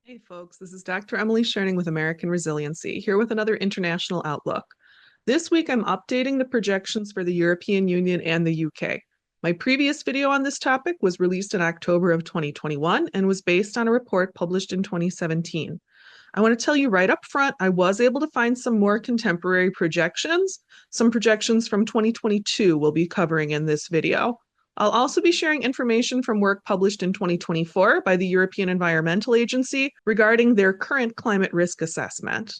Hey folks, this is Dr. Emily Scherning with American Resiliency, here with another international outlook. This week I'm updating the projections for the European Union and the UK. My previous video on this topic was released in October of 2021 and was based on a report published in 2017. I want to tell you right up front, I was able to find some more contemporary projections. Some projections from 2022 we'll be covering in this video. I'll also be sharing information from work published in 2024 by the European Environmental Agency regarding their current climate risk assessment.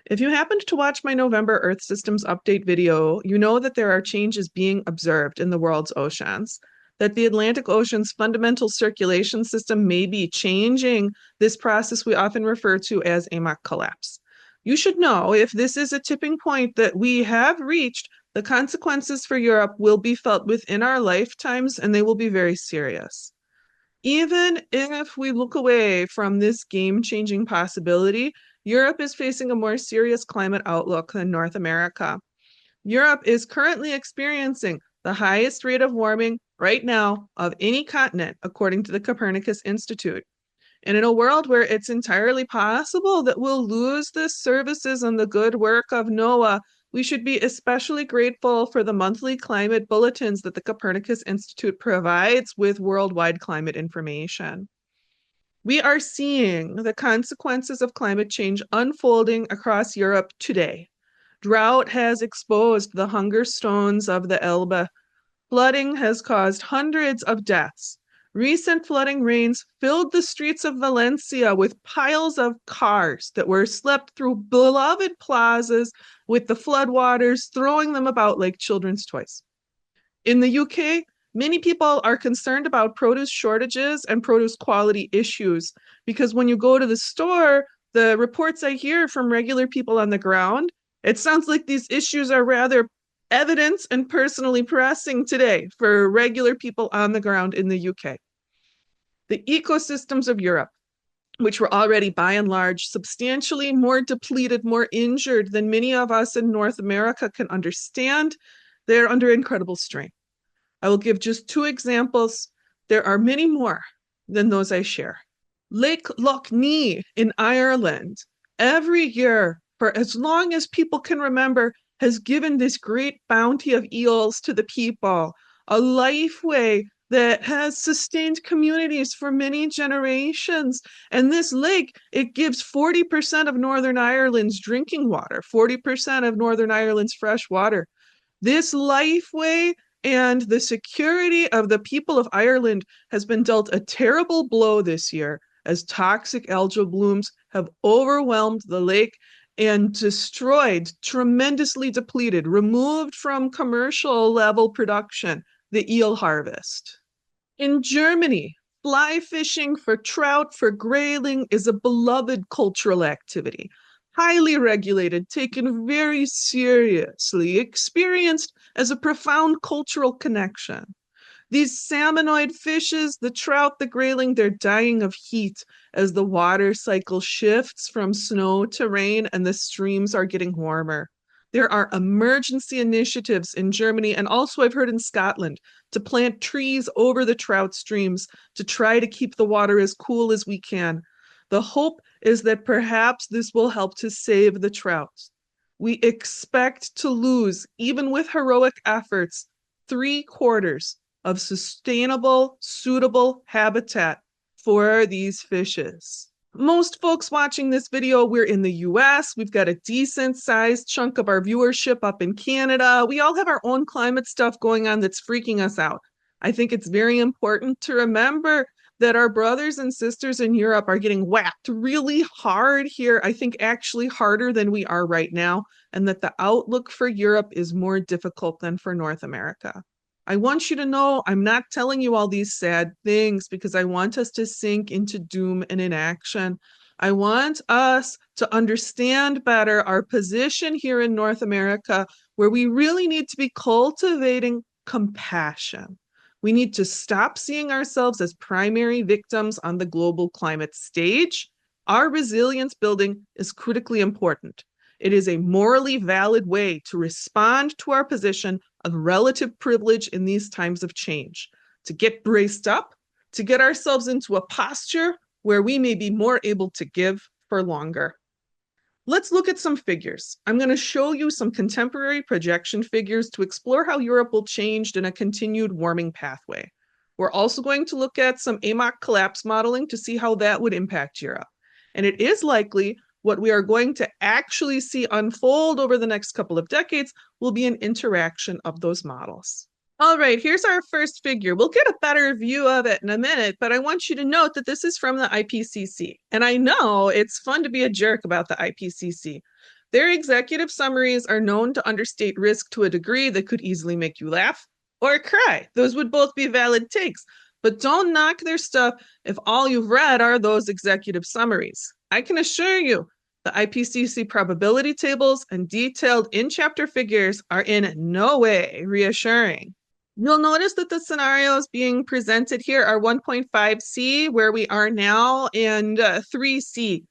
If you happened to watch my November Earth Systems Update video, you know that there are changes being observed in the world's oceans, that the Atlantic Ocean's fundamental circulation system may be changing this process we often refer to as AMOC collapse. You should know if this is a tipping point that we have reached, the consequences for Europe will be felt within our lifetimes and they will be very serious. Even if we look away from this game-changing possibility, Europe is facing a more serious climate outlook than North America. Europe is currently experiencing the highest rate of warming right now of any continent, according to the Copernicus Institute. And in a world where it's entirely possible that we'll lose the services and the good work of NOAA, we should be especially grateful for the monthly climate bulletins that the Copernicus Institute provides with worldwide climate information. We are seeing the consequences of climate change unfolding across Europe today. Drought has exposed the hunger stones of the Elbe. Flooding has caused hundreds of deaths. Recent flooding rains filled the streets of Valencia with piles of cars that were swept through beloved plazas with the floodwaters throwing them about like children's toys. In the UK, many people are concerned about produce shortages and produce quality issues because when you go to the store, the reports I hear from regular people on the ground, it sounds like these issues are rather evident and personally pressing today for regular people on the ground in the UK. The ecosystems of Europe, which were already by and large substantially more depleted, more injured than many of us in North America can understand, they're under incredible strain. I will give just two examples. There are many more than those I share. Lake Loch Ness in Ireland, every year for as long as people can remember, has given this great bounty of eels to the people, a lifeway that has sustained communities for many generations. And this lake, it gives 40% of Northern Ireland's drinking water, 40% of Northern Ireland's fresh water. This lifeway and the security of the people of Ireland has been dealt a terrible blow this year as toxic algal blooms have overwhelmed the lake and destroyed, tremendously depleted, removed from commercial level production, the eel harvest. In Germany, fly fishing for trout, for grayling is a beloved cultural activity, highly regulated, taken very seriously, experienced as a profound cultural connection. These salmonoid fishes, the trout, the grayling, they're dying of heat as the water cycle shifts from snow to rain and the streams are getting warmer. There are emergency initiatives in Germany and also I've heard in Scotland to plant trees over the trout streams to try to keep the water as cool as we can. The hope is that perhaps this will help to save the trout. We expect to lose, even with heroic efforts, 3/4 of sustainable, suitable habitat for these fishes. Most folks watching this video, we're in the US. We've got a decent sized chunk of our viewership up in Canada. We all have our own climate stuff going on that's freaking us out. I think it's very important to remember that our brothers and sisters in Europe are getting whacked really hard here. I think actually harder than we are right now, and that the outlook for Europe is more difficult than for North America. I want you to know I'm not telling you all these sad things because I want us to sink into doom and inaction. I want us to understand better our position here in North America, where we really need to be cultivating compassion. We need to stop seeing ourselves as primary victims on the global climate stage. Our resilience building is critically important. It is a morally valid way to respond to our position of relative privilege in these times of change, to get braced up, to get ourselves into a posture where we may be more able to give for longer. Let's look at some figures. I'm going to show you some contemporary projection figures to explore how Europe will change in a continued warming pathway. We're also going to look at some AMOC collapse modeling to see how that would impact Europe. And it is likely what we are going to actually see unfold over the next couple of decades will be an interaction of those models. All right, here's our first figure. We'll get a better view of it in a minute, but I want you to note that this is from the IPCC. And I know it's fun to be a jerk about the IPCC. Their executive summaries are known to understate risk to a degree that could easily make you laugh or cry. Those would both be valid takes, but don't knock their stuff if all you've read are those executive summaries. I can assure you, the IPCC probability tables and detailed in-chapter figures are in no way reassuring. You'll notice that the scenarios being presented here are 1.5C, where we are now, and 3C.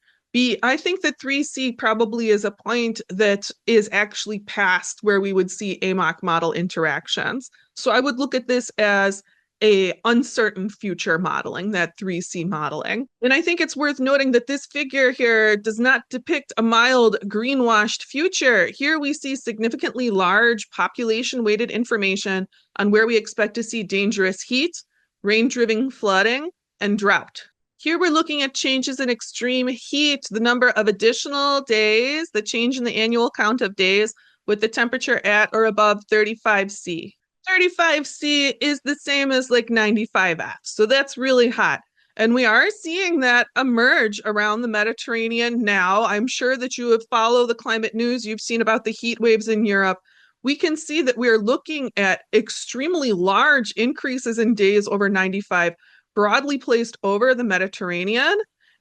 I think that 3C probably is a point that is actually past where we would see AMOC model interactions. So I would look at this as a uncertain future modeling, that 3C modeling. And I think it's worth noting that this figure here does not depict a mild greenwashed future. Here we see significantly large population-weighted information on where we expect to see dangerous heat, rain-driven flooding, and drought. Here we're looking at changes in extreme heat, the number of additional days, the change in the annual count of days with the temperature at or above 35C. 35C is the same as like 95F, so that's really hot. And we are seeing that emerge around the Mediterranean now. I'm sure that you have followed the climate news. You've seen about the heat waves in Europe. We can see that we're looking at extremely large increases in days over 95, broadly placed over the Mediterranean,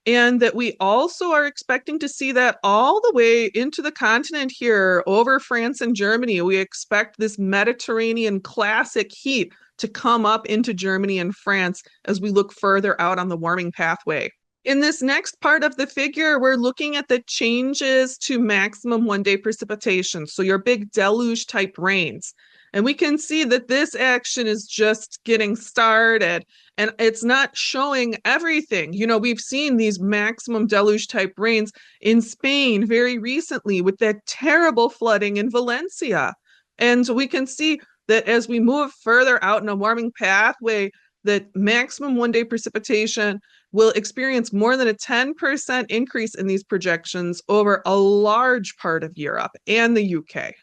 and that we also are expecting to see that all the way into the continent here, over France and Germany. We expect this Mediterranean classic heat to come up into Germany and France as we look further out on the warming pathway. In this next part of the figure, we're looking at the changes to maximum one-day precipitation, so your big deluge-type rains. And we can see that this action is just getting started, and it's not showing everything. You know, we've seen these maximum deluge-type rains in Spain very recently with that terrible flooding in Valencia. And we can see that as we move further out in a warming pathway, that maximum one-day precipitation will experience more than a 10% increase in these projections over a large part of Europe and the UK.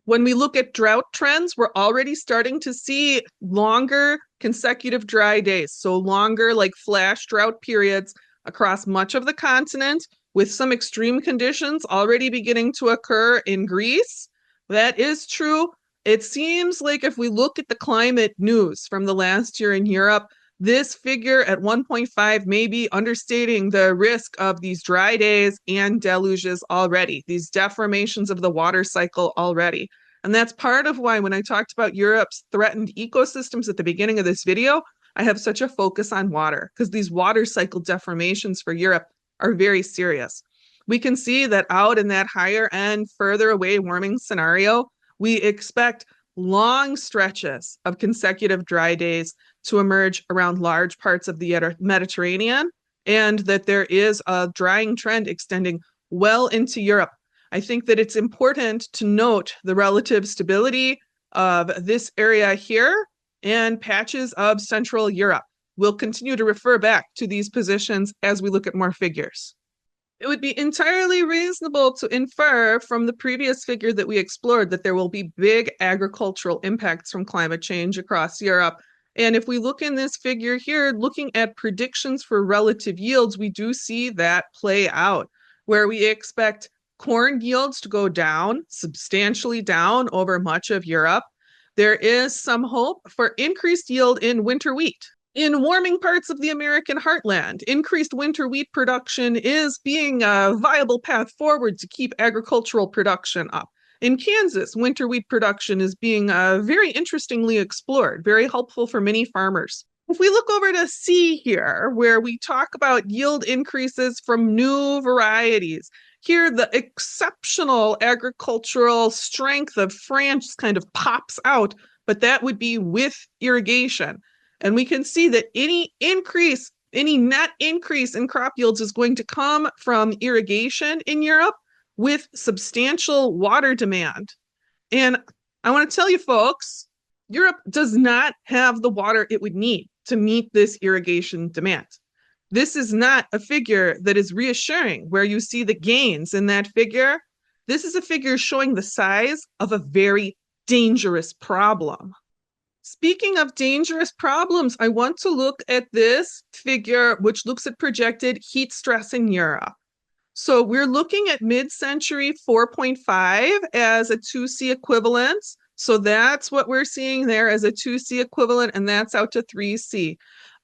When we look at drought trends, we're already starting to see longer consecutive dry days, so longer like flash drought periods across much of the continent, with some extreme conditions already beginning to occur in Greece. That is true. It seems like if we look at the climate news from the last year in Europe, this figure at 1.5 may be understating the risk of these dry days and deluges already, these deformations of the water cycle already. And that's part of why when I talked about Europe's threatened ecosystems at the beginning of this video, I have such a focus on water, because these water cycle deformations for Europe are very serious. We can see that out in that higher end, further away warming scenario, we expect long stretches of consecutive dry days to emerge around large parts of the Mediterranean, and that there is a drying trend extending well into Europe. I think that it's important to note the relative stability of this area here and patches of Central Europe. We'll continue to refer back to these positions as we look at more figures. It would be entirely reasonable to infer from the previous figure that we explored that there will be big agricultural impacts from climate change across Europe. And if we look in this figure here, looking at predictions for relative yields, we do see that play out, where we expect corn yields to go down, substantially down over much of Europe. There is some hope for increased yield in winter wheat. In warming parts of the American heartland, increased winter wheat production is being a viable path forward to keep agricultural production up. In Kansas, winter wheat production is being very interestingly explored, very helpful for many farmers. If we look over to C here, where we talk about yield increases from new varieties, here the exceptional agricultural strength of France kind of pops out, but that would be with irrigation. And we can see that any increase Any net increase in crop yields is going to come from irrigation in Europe with substantial water demand. And I want to tell you folks, Europe does not have the water it would need to meet this irrigation demand. This is not a figure that is reassuring where you see the gains in that figure. This is a figure showing the size of a very dangerous problem. Speaking of dangerous problems, I want to look at this figure, which looks at projected heat stress in Europe. So we're looking at mid-century 4.5 as a 2C equivalent. So that's what we're seeing there as a 2C equivalent, and that's out to 3C.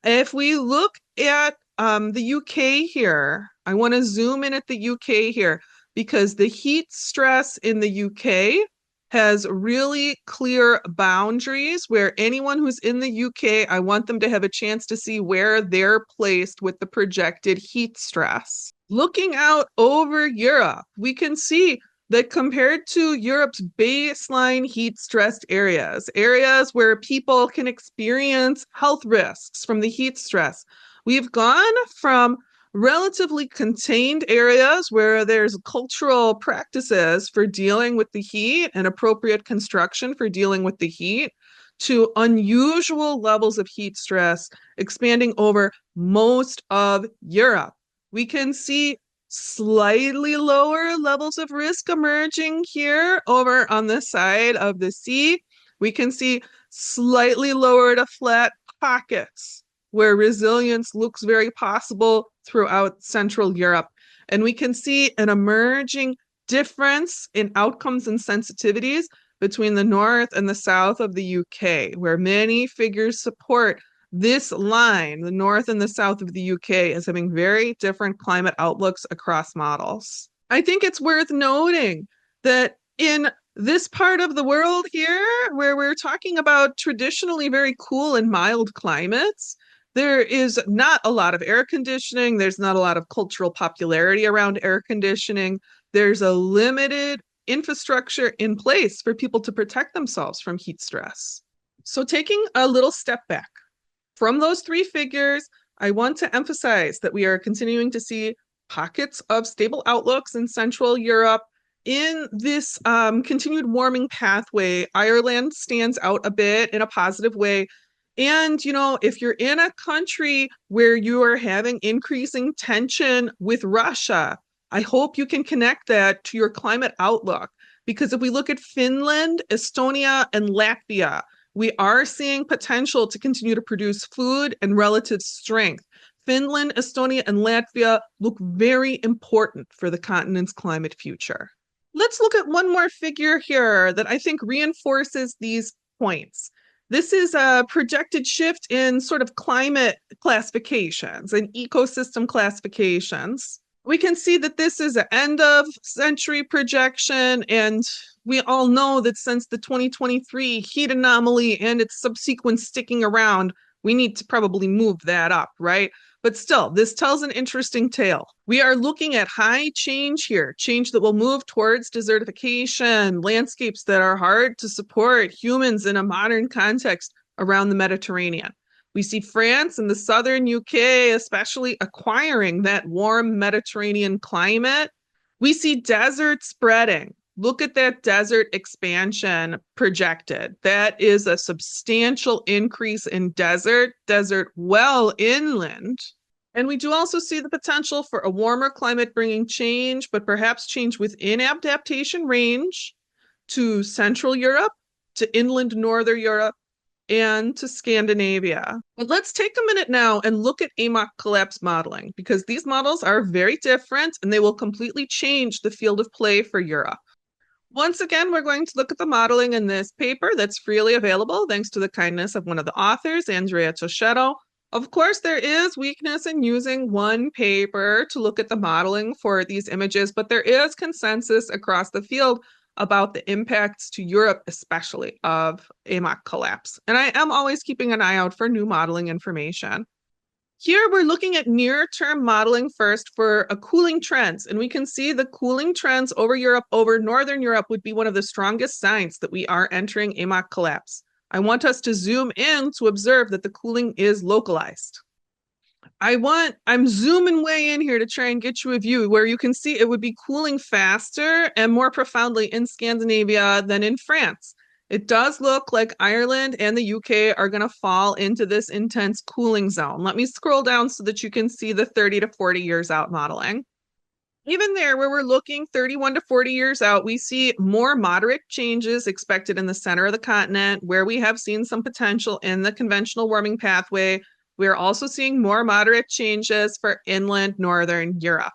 If we look at the UK here, I want to zoom in at the UK here because the heat stress in the UK has really clear boundaries where anyone who's in the UK, I want them to have a chance to see where they're placed with the projected heat stress. Looking out over Europe, we can see that compared to Europe's baseline heat-stressed areas, areas where people can experience health risks from the heat stress, we've gone from relatively contained areas where there's cultural practices for dealing with the heat and appropriate construction for dealing with the heat to unusual levels of heat stress expanding over most of Europe. We can see slightly lower levels of risk emerging here over on the side of the sea. We can see slightly lower to flat pockets where resilience looks very possible throughout Central Europe. And we can see an emerging difference in outcomes and sensitivities between the north and the south of the UK, where many figures support this line, the north and the south of the UK, as having very different climate outlooks across models. I think it's worth noting that in this part of the world here, where we're talking about traditionally very cool and mild climates, there is not a lot of air conditioning. There's not a lot of cultural popularity around air conditioning. There's a limited infrastructure in place for people to protect themselves from heat stress. So taking a little step back from those three figures, I want to emphasize that we are continuing to see pockets of stable outlooks in Central Europe. In this continued warming pathway, Ireland stands out a bit in a positive way. And, you know, if you're in a country where you are having increasing tension with Russia, I hope you can connect that to your climate outlook. Because if we look at Finland, Estonia, and Latvia, we are seeing potential to continue to produce food and relative strength. Finland, Estonia, and Latvia look very important for the continent's climate future. Let's look at one more figure here that I think reinforces these points. This is a projected shift in sort of climate classifications and ecosystem classifications. We can see that this is an end of century projection, and we all know that since the 2023 heat anomaly and its subsequent sticking around, we need to probably move that up, right? But still, this tells an interesting tale. We are looking at high change here, change that will move towards desertification, landscapes that are hard to support humans in a modern context around the Mediterranean. We see France and the southern UK especially acquiring that warm Mediterranean climate. We see desert spreading. Look at that desert expansion projected. That is a substantial increase in desert well inland. And we do also see the potential for a warmer climate bringing change, but perhaps change within adaptation range to Central Europe, to inland Northern Europe, and to Scandinavia. But let's take a minute now and look at AMOC collapse modeling, because these models are very different and they will completely change the field of play for Europe. Once again, we're going to look at the modeling in this paper that's freely available thanks to the kindness of one of the authors, Andrea Toschetto. Of course, there is weakness in using one paper to look at the modeling for these images, but there is consensus across the field about the impacts to Europe, especially of AMOC collapse. And I am always keeping an eye out for new modeling information. Here we're looking at near-term modeling first for a cooling trends, and we can see the cooling trends over Europe, over Northern Europe would be one of the strongest signs that we are entering AMOC collapse. I want us to zoom in to observe that the cooling is localized. I'm zooming way in here to try and get you a view where you can see it would be cooling faster and more profoundly in Scandinavia than in France. It does look like Ireland and the UK are going to fall into this intense cooling zone. Let me scroll down so that you can see the 30 to 40 years out modeling. Even there, where we're looking 31 to 40 years out, we see more moderate changes expected in the center of the continent, where we have seen some potential in the conventional warming pathway. We're also seeing more moderate changes for inland northern Europe.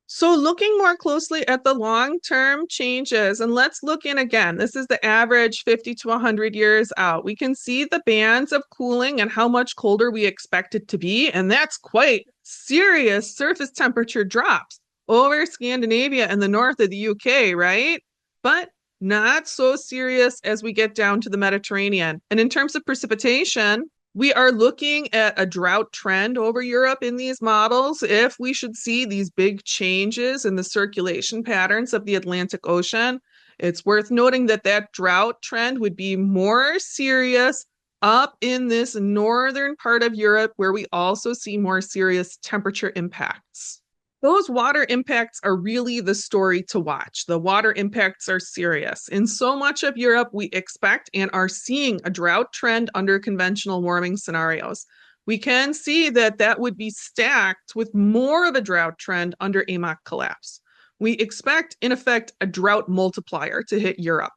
So looking more closely at the long-term changes, and let's look in again. This is the average 50 to 100 years out. We can see the bands of cooling and how much colder we expect it to be, and that's quite serious surface temperature drops over Scandinavia and the north of the UK, right? But not so serious as we get down to the Mediterranean. And in terms of precipitation, we are looking at a drought trend over Europe in these models. If we should see these big changes in the circulation patterns of the Atlantic Ocean, it's worth noting that that drought trend would be more serious up in this northern part of Europe, where we also see more serious temperature impacts. Those water impacts are really the story to watch. The water impacts are serious. In so much of Europe, we expect and are seeing a drought trend under conventional warming scenarios. We can see that that would be stacked with more of a drought trend under AMOC collapse. We expect, in effect, a drought multiplier to hit Europe.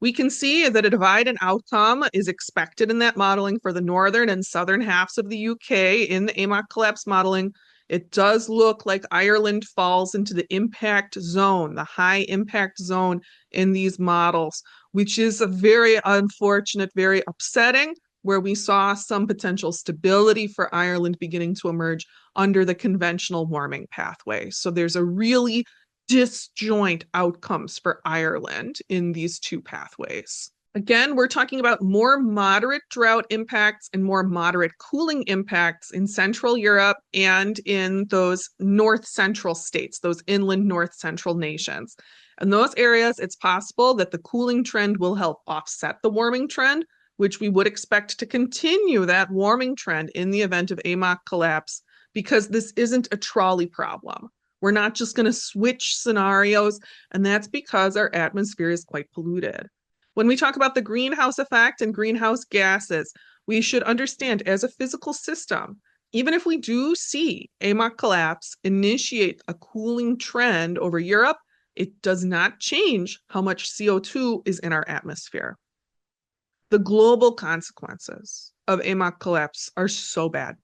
We can see that a divide in outcome is expected in that modeling for the northern and southern halves of the UK in the AMOC collapse modeling. It does look like Ireland falls into the impact zone, the high impact zone in these models, which is a very unfortunate, very upsetting, where we saw some potential stability for Ireland beginning to emerge under the conventional warming pathway. So there's a really disjoint outcomes for Ireland in these two pathways. Again, we're talking about more moderate drought impacts and more moderate cooling impacts in Central Europe and in those north central states, those inland north central nations. In those areas, it's possible that the cooling trend will help offset the warming trend, which we would expect to continue that warming trend in the event of AMOC collapse, because this isn't a trolley problem. We're not just going to switch scenarios, and that's because our atmosphere is quite polluted. When we talk about the greenhouse effect and greenhouse gases, we should understand as a physical system, even if we do see AMOC collapse initiate a cooling trend over Europe, it does not change how much CO2 is in our atmosphere. The global consequences of AMOC collapse are so bad.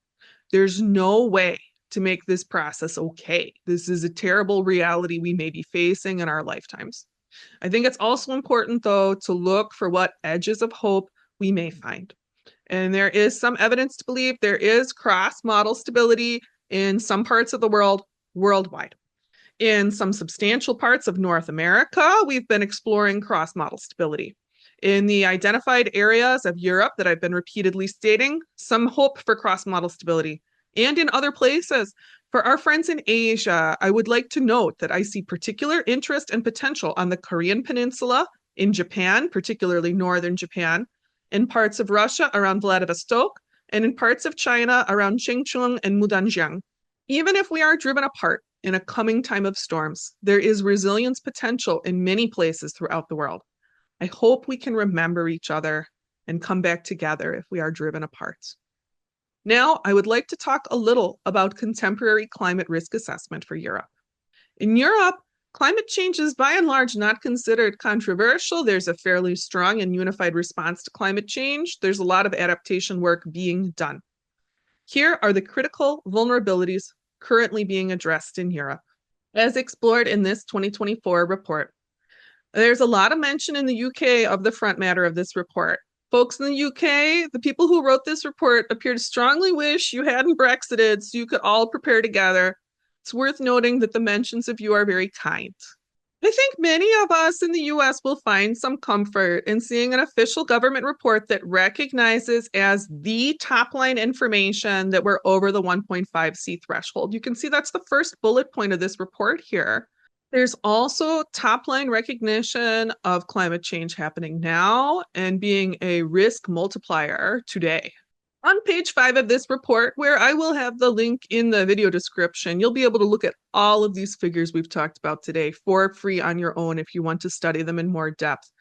There's no way to make this process okay. This is a terrible reality we may be facing in our lifetimes. I think it's also important, though, to look for what edges of hope we may find. And there is some evidence to believe there is cross-model stability in some parts of the world worldwide. In some substantial parts of North America, we've been exploring cross-model stability. In the identified areas of Europe that I've been repeatedly stating, some hope for cross-model stability. And in other places, for our friends in Asia, I would like to note that I see particular interest and potential on the Korean Peninsula, in Japan, particularly northern Japan, in parts of Russia around Vladivostok, and in parts of China around Chengchun and Mudanjiang. Even if we are driven apart in a coming time of storms, there is resilience potential in many places throughout the world. I hope we can remember each other and come back together if we are driven apart. Now, I would like to talk a little about contemporary climate risk assessment for Europe. In Europe, climate change is by and large not considered controversial. There's a fairly strong and unified response to climate change. There's a lot of adaptation work being done. Here are the critical vulnerabilities currently being addressed in Europe, as explored in this 2024 report. There's a lot of mention in the UK of the front matter of this report. Folks in the UK, the people who wrote this report appear to strongly wish you hadn't Brexited so you could all prepare together. It's worth noting that the mentions of you are very kind. I think many of us in the US will find some comfort in seeing an official government report that recognizes as the top line information that we're over the 1.5C threshold. You can see that's the first bullet point of this report here. There's also top-line recognition of climate change happening now and being a risk multiplier today. On page 5 of this report, where I will have the link in the video description, you'll be able to look at all of these figures we've talked about today for free on your own if you want to study them in more depth.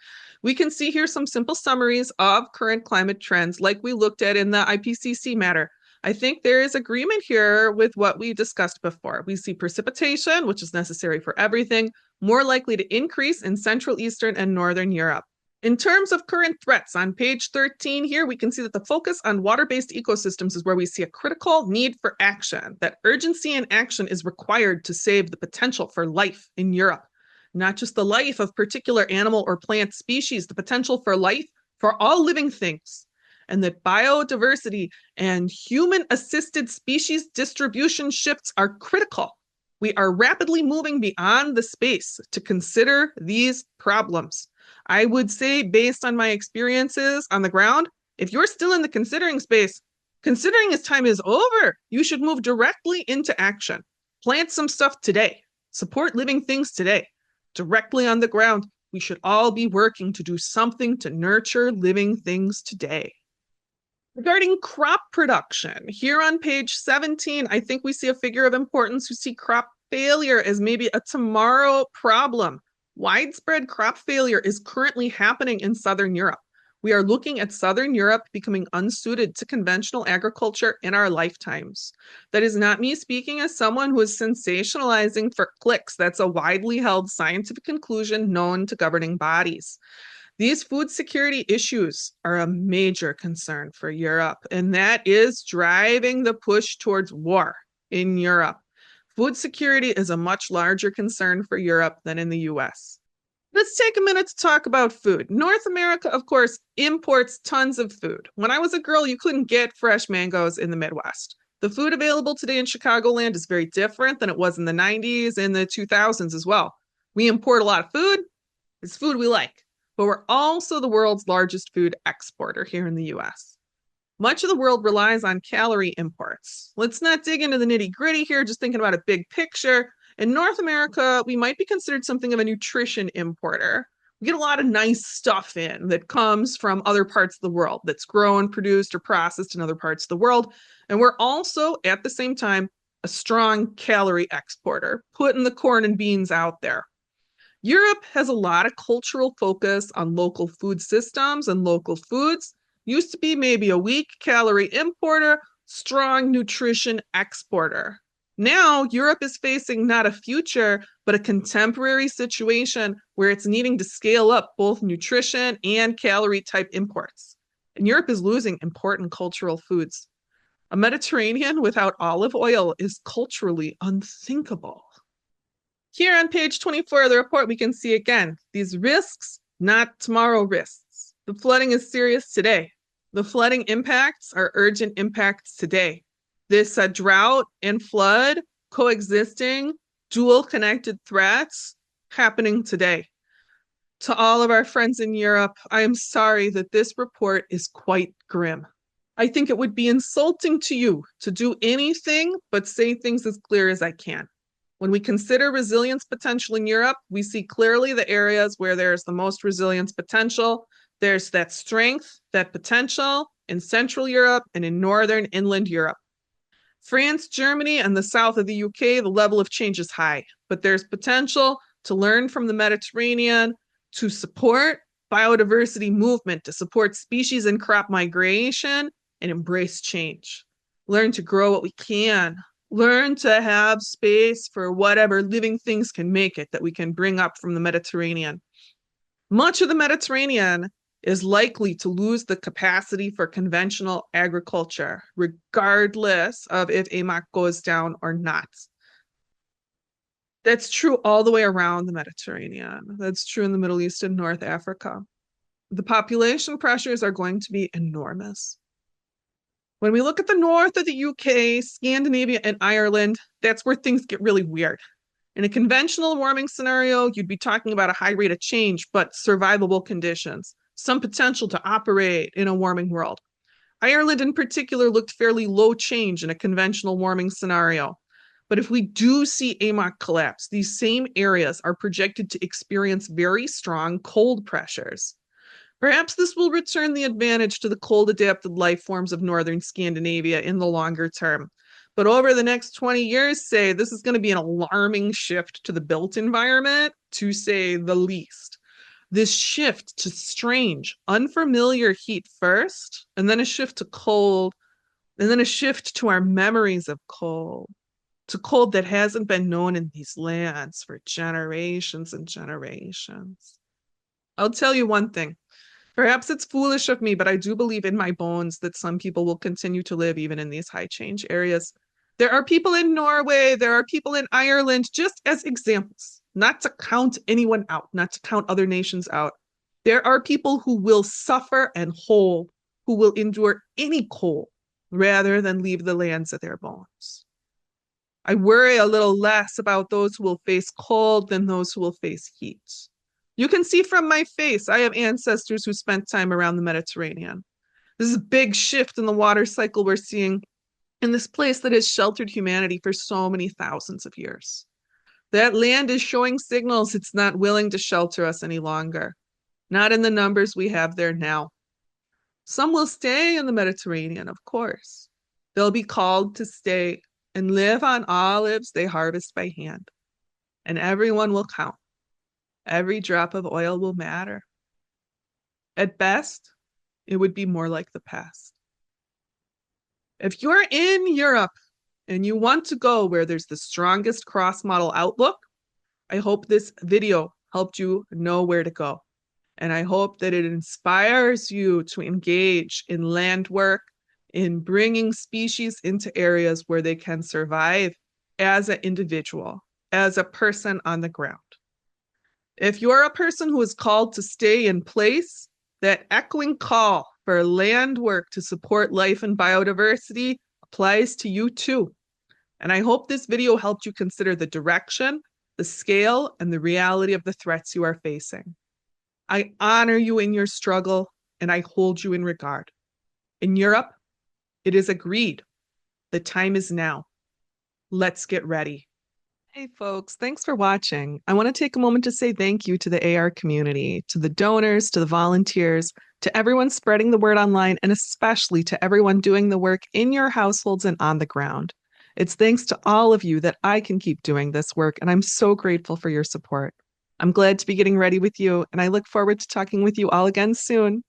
We can see here some simple summaries of current climate trends like we looked at in the IPCC matter. I think there is agreement here with what we discussed before. We see precipitation, which is necessary for everything, more likely to increase in Central, Eastern, and Northern Europe. In terms of current threats, on page 13 here, we can see that the focus on water-based ecosystems is where we see a critical need for action, that urgency and action is required to save the potential for life in Europe. Not just the life of particular animal or plant species, the potential for life for all living things. And that biodiversity and human-assisted species distribution shifts are critical. We are rapidly moving beyond the space to consider these problems. I would say, based on my experiences on the ground, if you're still in the considering space, considering as time is over, you should move directly into action. Plant some stuff today. Support living things today. Directly on the ground, we should all be working to do something to nurture living things today. Regarding crop production, here on page 17, I think we see a figure of importance who see crop failure as maybe a tomorrow problem. Widespread crop failure is currently happening in Southern Europe. We are looking at Southern Europe becoming unsuited to conventional agriculture in our lifetimes. That is not me speaking as someone who is sensationalizing for clicks. That's a widely held scientific conclusion known to governing bodies. These food security issues are a major concern for Europe, and that is driving the push towards war in Europe. Food security is a much larger concern for Europe than in the US. Let's take a minute to talk about food. North America, of course, imports tons of food. When I was a girl, you couldn't get fresh mangoes in the Midwest. The food available today in Chicagoland is very different than it was in the 90s and the 2000s as well. We import a lot of food. It's food we like, but we're also the world's largest food exporter here in the US. Much of the world relies on calorie imports. Let's not dig into the nitty-gritty here, just thinking about a big picture. In North America, we might be considered something of a nutrition importer. We get a lot of nice stuff in that comes from other parts of the world, that's grown, produced, or processed in other parts of the world. And we're also, at the same time, a strong calorie exporter, putting the corn and beans out there. Europe has a lot of cultural focus on local food systems and local foods. Used to be maybe a weak calorie importer, strong nutrition exporter. Now, Europe is facing not a future, but a contemporary situation where it's needing to scale up both nutrition and calorie type imports. And Europe is losing important cultural foods. A Mediterranean without olive oil is culturally unthinkable. Here on page 24 of the report, we can see again, these risks, not tomorrow risks. The flooding is serious today. The flooding impacts are urgent impacts today. This drought and flood coexisting, dual connected threats happening today. To all of our friends in Europe, I am sorry that this report is quite grim. I think it would be insulting to you to do anything but say things as clear as I can. When we consider resilience potential in Europe, we see clearly the areas where there's the most resilience potential. There's that strength, that potential in Central Europe and in Northern inland Europe. France, Germany, and the south of the UK, the level of change is high, but there's potential to learn from the Mediterranean, to support biodiversity movement, to support species and crop migration, and embrace change. Learn to grow what we can. Learn to have space for whatever living things can make it that we can bring up from the Mediterranean. Much of the Mediterranean is likely to lose the capacity for conventional agriculture, regardless of if AMOC goes down or not. That's true all the way around the Mediterranean. That's true in the Middle East and North Africa. The population pressures are going to be enormous. When we look at the north of the UK, Scandinavia, and Ireland, that's where things get really weird. In a conventional warming scenario, you'd be talking about a high rate of change, but survivable conditions. Some potential to operate in a warming world. Ireland in particular looked fairly low change in a conventional warming scenario. But if we do see AMOC collapse, these same areas are projected to experience very strong cold pressures. Perhaps this will return the advantage to the cold adapted life forms of northern Scandinavia in the longer term. But over the next 20 years, say, this is going to be an alarming shift to the built environment, to say the least. This shift to strange, unfamiliar heat first, and then a shift to cold, and then a shift to our memories of cold, to cold that hasn't been known in these lands for generations and generations. I'll tell you one thing. Perhaps it's foolish of me, but I do believe in my bones that some people will continue to live even in these high change areas. There are people in Norway, there are people in Ireland, just as examples, not to count anyone out, not to count other nations out. There are people who will suffer and hold, who will endure any cold rather than leave the lands of their bones. I worry a little less about those who will face cold than those who will face heat. You can see from my face, I have ancestors who spent time around the Mediterranean. This is a big shift in the water cycle we're seeing in this place that has sheltered humanity for so many thousands of years. That land is showing signals it's not willing to shelter us any longer, not in the numbers we have there now. Some will stay in the Mediterranean, of course. They'll be called to stay and live on olives they harvest by hand. And everyone will count. Every drop of oil will matter. At best, it would be more like the past. If you're in Europe and you want to go where there's the strongest cross-model outlook, I hope this video helped you know where to go. And I hope that it inspires you to engage in land work, in bringing species into areas where they can survive as an individual, as a person on the ground. If you're a person who is called to stay in place, that echoing call for land work to support life and biodiversity applies to you too. And I hope this video helped you consider the direction, the scale, and the reality of the threats you are facing. I honor you in your struggle, and I hold you in regard. In Europe, it is agreed. The time is now. Let's get ready. Hey folks, thanks for watching. I want to take a moment to say thank you to the AR community, to the donors, to the volunteers, to everyone spreading the word online, and especially to everyone doing the work in your households and on the ground. It's thanks to all of you that I can keep doing this work, and I'm so grateful for your support. I'm glad to be getting ready with you, and I look forward to talking with you all again soon.